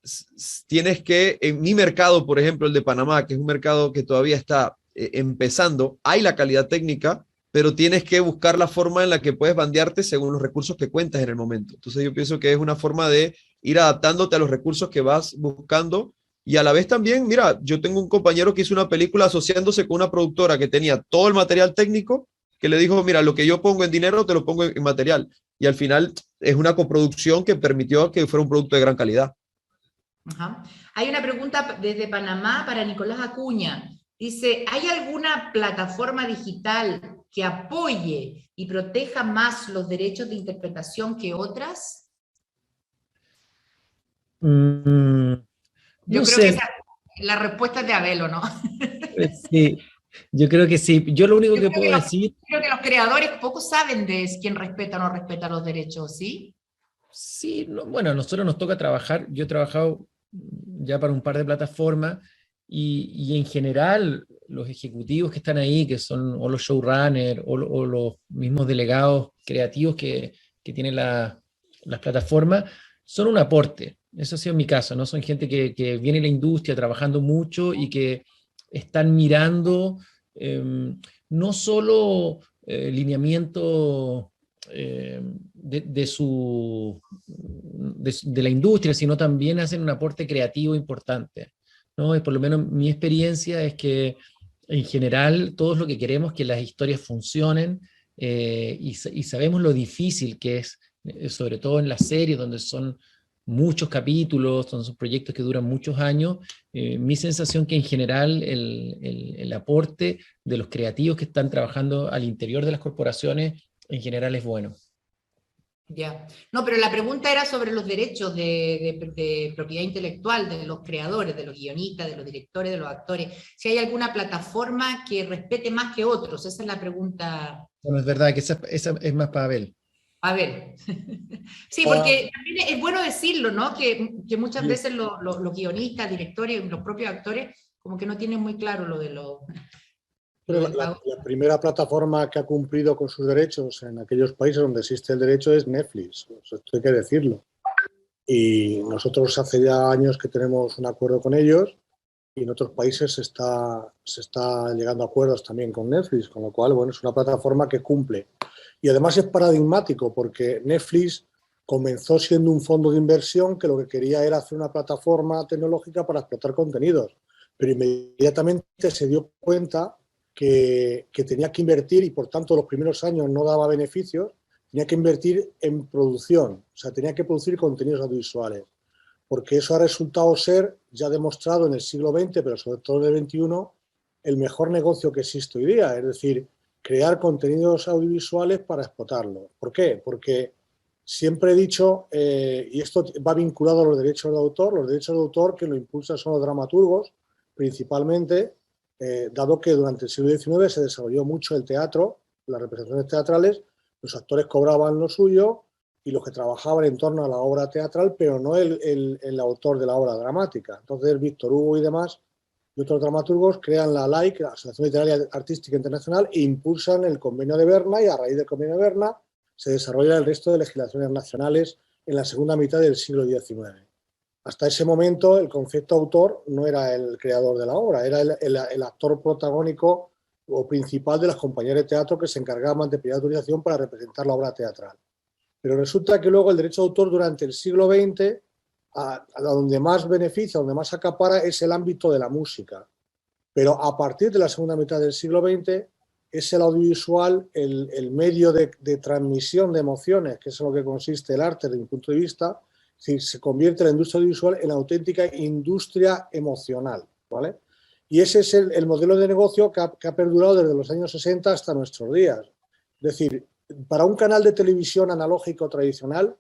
tienes que, en mi mercado, por ejemplo, el de Panamá, que es un mercado que todavía está empezando, hay la calidad técnica, pero tienes que buscar la forma en la que puedes bandearte según los recursos que cuentas en el momento. Entonces, yo pienso que es una forma de ir adaptándote a los recursos que vas buscando y a la vez también, mira, yo tengo un compañero que hizo una película asociándose con una productora que tenía todo el material técnico, que le dijo, mira, lo que yo pongo en dinero te lo pongo en material. Y al final es una coproducción que permitió que fuera un producto de gran calidad. Ajá. Hay una pregunta desde Panamá para Nicolás Acuña. Dice, ¿hay alguna plataforma digital que apoye y proteja más los derechos de interpretación que otras? Yo creo que la respuesta es de Abel, ¿o no? Sí, yo creo que sí. Yo lo único que puedo decir... Creo que los creadores poco saben de quién respeta o no respeta los derechos, ¿sí? Sí, bueno, a nosotros nos toca trabajar. Yo he trabajado ya para un par de plataformas y en general los ejecutivos que están ahí, que son o los showrunners o los mismos delegados creativos que tienen las plataformas, son un aporte. Eso ha sido mi caso, ¿no? Son gente que viene en la industria trabajando mucho y que están mirando no solo lineamiento de la industria, sino también hacen un aporte creativo importante, ¿no? Y por lo menos mi experiencia es que en general todos lo que queremos es que las historias funcionen y sabemos lo difícil que es, sobre todo en las series donde son muchos capítulos, son proyectos que duran muchos años. Mi sensación que en general el aporte de los creativos que están trabajando al interior de las corporaciones en general es bueno. Ya. No, pero la pregunta era sobre los derechos de propiedad intelectual de los creadores, de los guionistas, de los directores, de los actores. Si hay alguna plataforma que respete más que otros, esa es la pregunta. Bueno, es verdad que esa es más para Abel. A ver. Sí, porque también es bueno decirlo, ¿no? Que muchas veces los guionistas, directores, los propios actores, como que no tienen muy claro lo de los... Pero la primera plataforma que ha cumplido con sus derechos en aquellos países donde existe el derecho es Netflix, esto hay que decirlo. Y nosotros hace ya años que tenemos un acuerdo con ellos y en otros países se está llegando a acuerdos también con Netflix, con lo cual, bueno, es una plataforma que cumple. Y además es paradigmático porque Netflix comenzó siendo un fondo de inversión que lo que quería era hacer una plataforma tecnológica para explotar contenidos, pero inmediatamente se dio cuenta que tenía que invertir y por tanto los primeros años no daba beneficios, tenía que invertir en producción, o sea, tenía que producir contenidos audiovisuales, porque eso ha resultado ser, ya demostrado en el siglo XX, pero sobre todo en el XXI, el mejor negocio que existe hoy día, es decir, crear contenidos audiovisuales para explotarlos. ¿Por qué? Porque siempre he dicho, y esto va vinculado a los derechos de autor que lo impulsan son los dramaturgos, principalmente, dado que durante el siglo XIX se desarrolló mucho el teatro, las representaciones teatrales, los actores cobraban lo suyo y los que trabajaban en torno a la obra teatral, pero no el autor de la obra dramática. Entonces, Víctor Hugo y demás, y otros dramaturgos, crean la ALAIC, la Asociación Literaria Artística Internacional, e impulsan el Convenio de Berna, y a raíz del Convenio de Berna se desarrolla el resto de legislaciones nacionales en la segunda mitad del siglo XIX. Hasta ese momento el concepto autor no era el creador de la obra, era el actor protagónico o principal de las compañías de teatro que se encargaban de pedir autorización para representar la obra teatral. Pero resulta que luego el derecho de autor durante el siglo XX, a donde más beneficia, donde más acapara, es el ámbito de la música. Pero a partir de la segunda mitad del siglo XX es el audiovisual el medio de transmisión de emociones, que es en lo que consiste el arte desde mi punto de vista. Es decir, se convierte la industria audiovisual en la auténtica industria emocional, ¿vale? Y ese es el modelo de negocio que ha perdurado desde los años 60 hasta nuestros días. Es decir, para un canal de televisión analógico tradicional,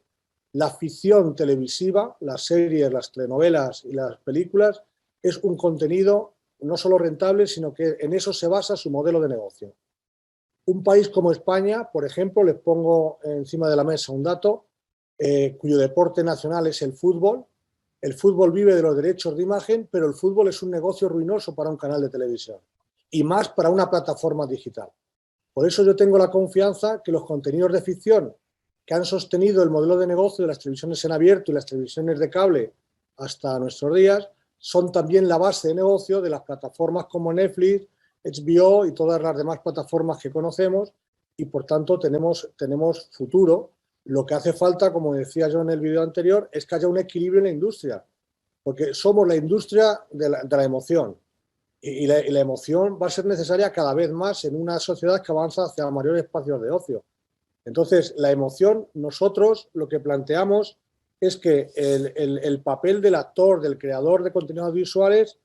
la ficción televisiva, las series, las telenovelas y las películas, es un contenido no solo rentable, sino que en eso se basa su modelo de negocio. Un país como España, por ejemplo, les pongo encima de la mesa un dato, cuyo deporte nacional es el fútbol. El fútbol vive de los derechos de imagen, pero el fútbol es un negocio ruinoso para un canal de televisión y más para una plataforma digital. Por eso yo tengo la confianza que los contenidos de ficción que han sostenido el modelo de negocio de las televisiones en abierto y las televisiones de cable hasta nuestros días son también la base de negocio de las plataformas como Netflix, HBO y todas las demás plataformas que conocemos, y por tanto tenemos futuro. Lo que hace falta, como decía yo en el vídeo anterior, es que haya un equilibrio en la industria, porque somos la industria de la emoción, y la emoción va a ser necesaria cada vez más en una sociedad que avanza hacia mayores espacios de ocio. Entonces, la emoción, nosotros lo que planteamos es que el papel del actor, del creador de contenidos audiovisuales,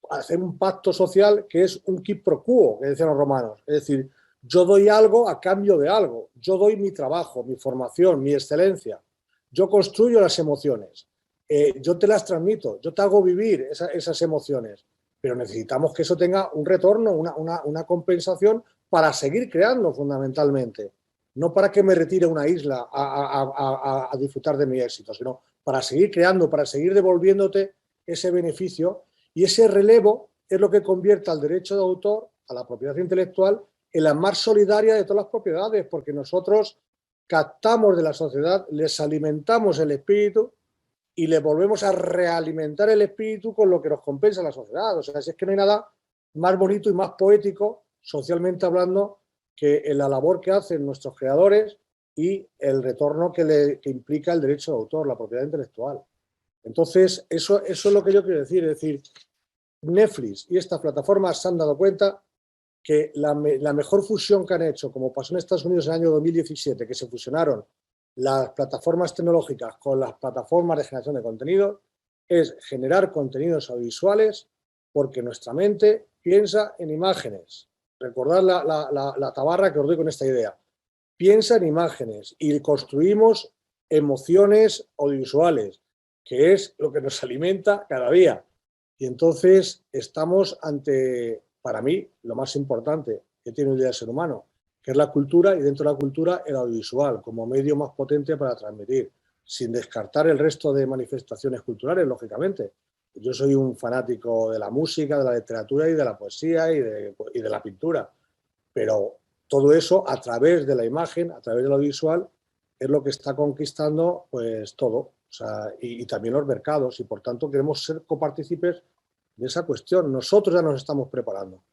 hacer un pacto social que es un quid pro quo, que decían los romanos. Es decir, yo doy algo a cambio de algo. Yo doy mi trabajo, mi formación, mi excelencia. Yo construyo las emociones. Yo te las transmito. Yo te hago vivir esas emociones. Pero necesitamos que eso tenga un retorno, una compensación para seguir creando fundamentalmente. No para que me retire a una isla a disfrutar de mi éxito, sino para seguir creando, para seguir devolviéndote ese beneficio. Y ese relevo es lo que convierte al derecho de autor, a la propiedad intelectual, en la más solidaria de todas las propiedades, porque nosotros captamos de la sociedad, les alimentamos el espíritu y le volvemos a realimentar el espíritu con lo que nos compensa la sociedad. O sea, es que no hay nada más bonito y más poético, socialmente hablando, que la labor que hacen nuestros creadores y el retorno que implica el derecho de autor, la propiedad intelectual. Entonces, eso es lo que yo quiero decir. Es decir, Netflix y estas plataformas se han dado cuenta que la mejor fusión que han hecho, como pasó en Estados Unidos en el año 2017, que se fusionaron las plataformas tecnológicas con las plataformas de generación de contenido es generar contenidos audiovisuales porque nuestra mente piensa en imágenes. Recordad la tabarra que os doy con esta idea. Piensa en imágenes y construimos emociones audiovisuales, que es lo que nos alimenta cada día. Y entonces estamos ante, para mí, lo más importante que tiene hoy día el ser humano, que es la cultura, y dentro de la cultura el audiovisual, como medio más potente para transmitir, sin descartar el resto de manifestaciones culturales, lógicamente. Yo soy un fanático de la música, de la literatura y de la poesía y de la pintura, pero todo eso a través de la imagen, a través del audiovisual, es lo que está conquistando pues todo, o sea, y también los mercados, y por tanto queremos ser copartícipes de esa cuestión. Nosotros ya nos estamos preparando.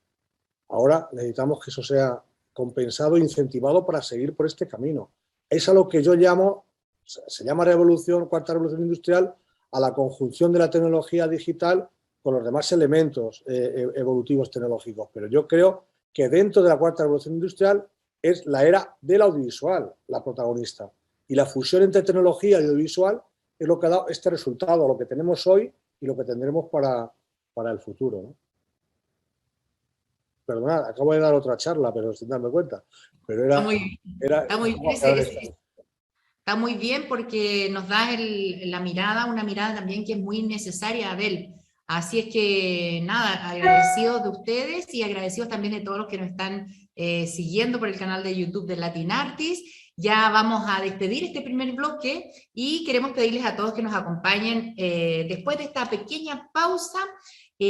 Ahora necesitamos que eso sea compensado e incentivado para seguir por este camino. Es a lo que yo llamo, se llama revolución, cuarta revolución industrial, a la conjunción de la tecnología digital con los demás elementos evolutivos tecnológicos. Pero yo creo que dentro de la cuarta revolución industrial es la era del audiovisual la protagonista. Y la fusión entre tecnología y audiovisual es lo que ha dado este resultado, lo que tenemos hoy y lo que tendremos para el futuro, ¿no? Perdonad, acabo de dar otra charla, pero sin darme cuenta. Pero está muy bien porque nos da una mirada también que es muy necesaria, Abel. Así es que, nada, agradecidos de ustedes y agradecidos también de todos los que nos están siguiendo por el canal de YouTube de Latin Artist. Ya vamos a despedir este primer bloque y queremos pedirles a todos que nos acompañen después de esta pequeña pausa.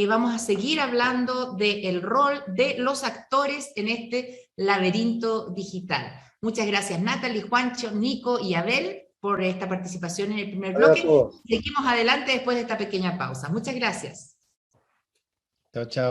Vamos a seguir hablando del rol de los actores en este laberinto digital. Muchas gracias, Natalie, Juancho, Nico y Abel, por esta participación en el primer bloque. Seguimos adelante después de esta pequeña pausa. Muchas gracias. Chao, chao.